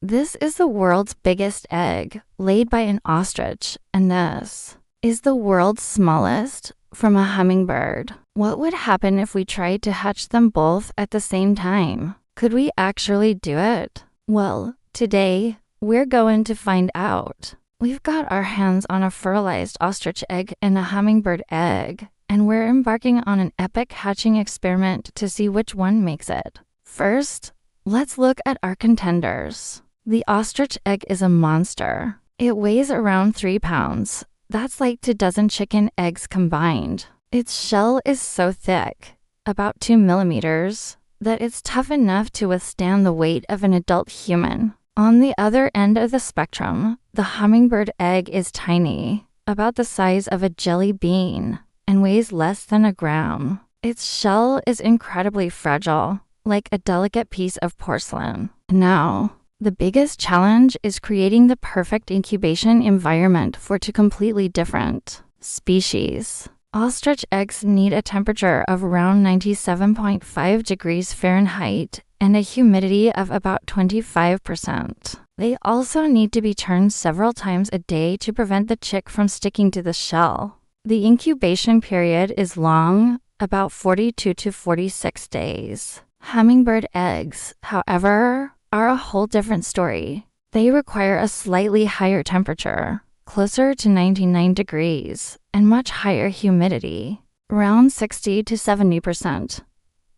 This is the world's biggest egg, laid by an ostrich, and this is the world's smallest, from a hummingbird. What would happen if we tried to hatch them both at the same time? Could we actually do it? Well, today, we're going to find out. We've got our hands on a fertilized ostrich egg and a hummingbird egg, and we're embarking on an epic hatching experiment to see which one makes it. First, let's look at our contenders. The ostrich egg is a monster. It weighs around 3 pounds. That's like 2 dozen chicken eggs combined. Its shell is so thick, about 2 millimeters, that it's tough enough to withstand the weight of an adult human. On the other end of the spectrum, the hummingbird egg is tiny, about the size of a jelly bean, and weighs less than a gram. Its shell is incredibly fragile, like a delicate piece of porcelain. Now, the biggest challenge is creating the perfect incubation environment for 2 completely different species. Ostrich eggs need a temperature of around 97.5 degrees Fahrenheit and a humidity of about 25%. They also need to be turned several times a day to prevent the chick from sticking to the shell. The incubation period is long, about 42 to 46 days. Hummingbird eggs, however, are a whole different story. They require a slightly higher temperature, closer to 99 degrees, and much higher humidity, around 60 to 70%.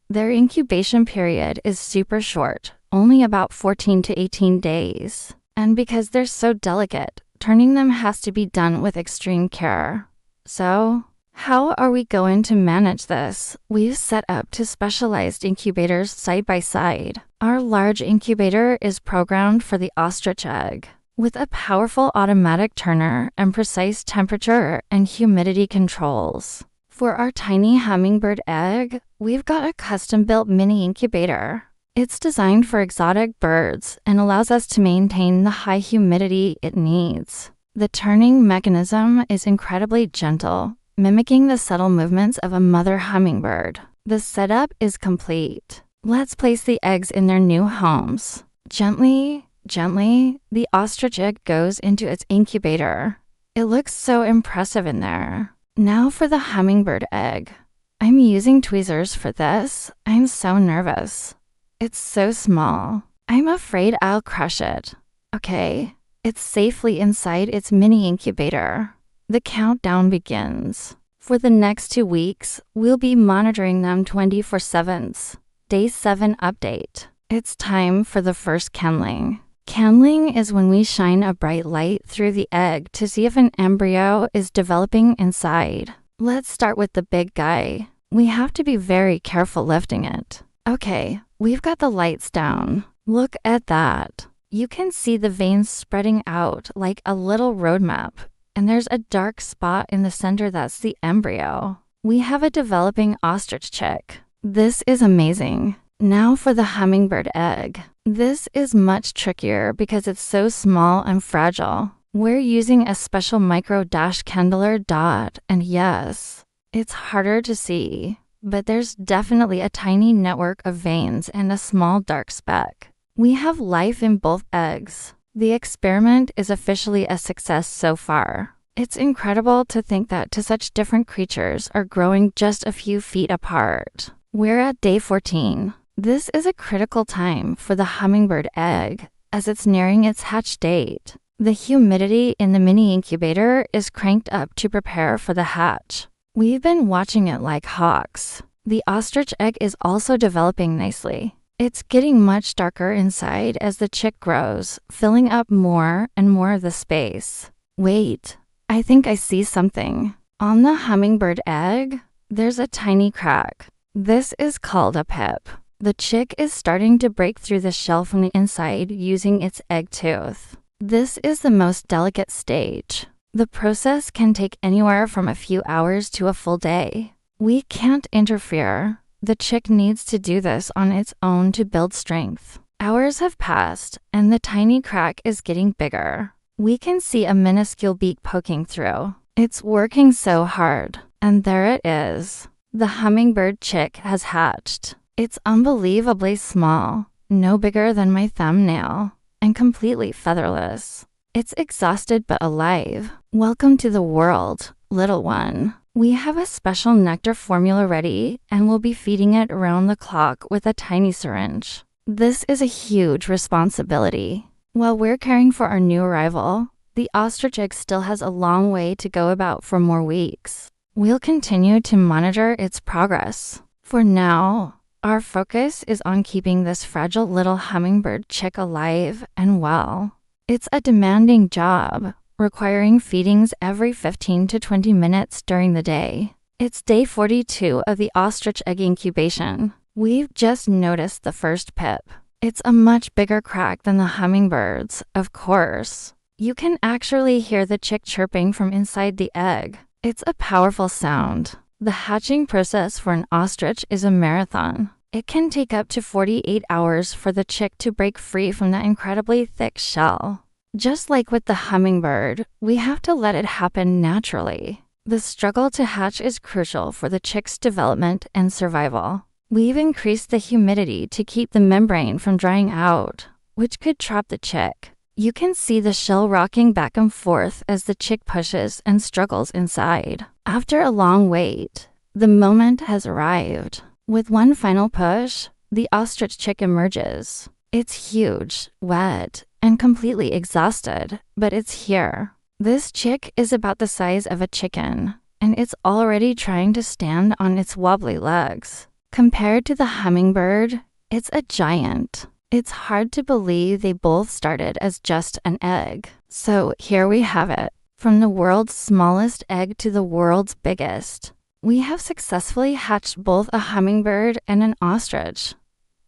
Their incubation period is super short, only about 14 to 18 days. And because they're so delicate, turning them has to be done with extreme care. So, how are we going to manage this? We've set up 2 specialized incubators side by side. Our large incubator is programmed for the ostrich egg, with a powerful automatic turner and precise temperature and humidity controls. For our tiny hummingbird egg, we've got a custom-built mini incubator. It's designed for exotic birds and allows us to maintain the high humidity it needs. The turning mechanism is incredibly gentle, mimicking the subtle movements of a mother hummingbird. The setup is complete. Let's place the eggs in their new homes. Gently, the ostrich egg goes into its incubator. It looks so impressive in there. Now for the hummingbird egg. I'm using tweezers for this. I'm so nervous. It's so small. I'm afraid I'll crush it. Okay, it's safely inside its mini incubator. The countdown begins. For the next 2 weeks, we'll be monitoring them 24/7. Day 7 update. It's time for the first candling. Candling is when we shine a bright light through the egg to see if an embryo is developing inside. Let's start with the big guy. We have to be very careful lifting it. Okay, we've got the lights down. Look at that. You can see the veins spreading out like a little road map. And there's a dark spot in the center that's the embryo. We have a developing ostrich chick. This is amazing. Now for the hummingbird egg. This is much trickier because it's so small and fragile. We're using a special micro dash candler dot, and yes, it's harder to see, but there's definitely a tiny network of veins and a small dark speck. We have life in both eggs. The experiment is officially a success so far. It's incredible to think that 2 such different creatures are growing just a few feet apart. We're at day 14. This is a critical time for the hummingbird egg, as it's nearing its hatch date. The humidity in the mini incubator is cranked up to prepare for the hatch. We've been watching it like hawks. The ostrich egg is also developing nicely. It's getting much darker inside as the chick grows, filling up more and more of the space. Wait, I think I see something. On the hummingbird egg, there's a tiny crack. This is called a pip. The chick is starting to break through the shell from the inside using its egg tooth. This is the most delicate stage. The process can take anywhere from a few hours to a full day. We can't interfere. The chick needs to do this on its own to build strength. Hours have passed, and the tiny crack is getting bigger. We can see a minuscule beak poking through. It's working so hard, and there it is. The hummingbird chick has hatched. It's unbelievably small, no bigger than my thumbnail. and completely featherless. It's exhausted but alive. Welcome to the world, little one. We have a special nectar formula ready, and we'll be feeding it around the clock with a tiny syringe. This is a huge responsibility. While we're caring for our new arrival, the ostrich egg still has a long way to go about for more weeks. We'll continue to monitor its progress. For now, our focus is on keeping this fragile little hummingbird chick alive and well. It's a demanding job, requiring feedings every 15 to 20 minutes during the day. It's day 42 of the ostrich egg incubation. We've just noticed the first pip. It's a much bigger crack than the hummingbirds, of course. You can actually hear the chick chirping from inside the egg. It's a powerful sound. The hatching process for an ostrich is a marathon. It can take up to 48 hours for the chick to break free from that incredibly thick shell. Just like with the hummingbird, we have to let it happen naturally. The struggle to hatch is crucial for the chick's development and survival. We've increased the humidity to keep the membrane from drying out, which could trap the chick. You can see the shell rocking back and forth as the chick pushes and struggles inside. After a long wait, the moment has arrived. With one final push, the ostrich chick emerges. It's huge, wet, and completely exhausted, but it's here. This chick is about the size of a chicken, and it's already trying to stand on its wobbly legs. Compared to the hummingbird, it's a giant. It's hard to believe they both started as just an egg. So here we have it. From the world's smallest egg to the world's biggest. We have successfully hatched both a hummingbird and an ostrich.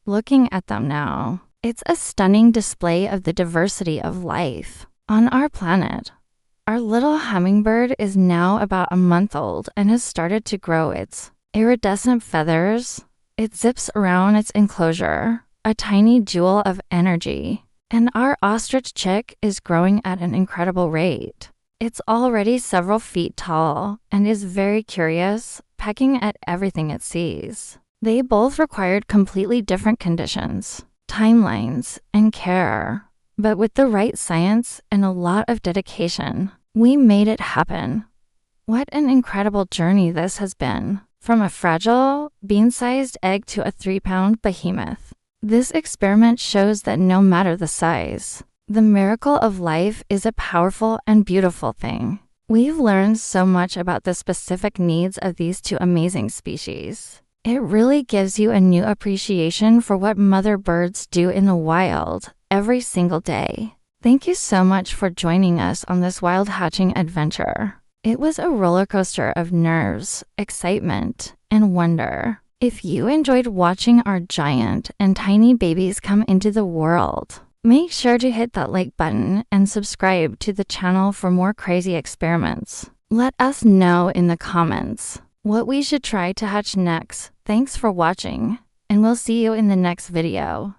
Looking at them now, it's a stunning display of the diversity of life on our planet. Our little hummingbird is now about a month old and has started to grow its iridescent feathers. It zips around its enclosure, a tiny jewel of energy. And our ostrich chick is growing at an incredible rate. It's already several feet tall and is very curious, pecking at everything it sees. They both required completely different conditions, timelines, and care. But with the right science and a lot of dedication, we made it happen. What an incredible journey this has been. From a fragile, bean-sized egg to a 3-pound behemoth. This experiment shows that no matter the size, the miracle of life is a powerful and beautiful thing. We've learned so much about the specific needs of these two amazing species. It really gives you a new appreciation for what mother birds do in the wild every single day. Thank you so much for joining us on this wild hatching adventure. It was a roller coaster of nerves, excitement, and wonder. If you enjoyed watching our giant and tiny babies come into the world, make sure to hit that like button and subscribe to the channel for more crazy experiments. Let us know in the comments what we should try to hatch next. Thanks for watching, and we'll see you in the next video.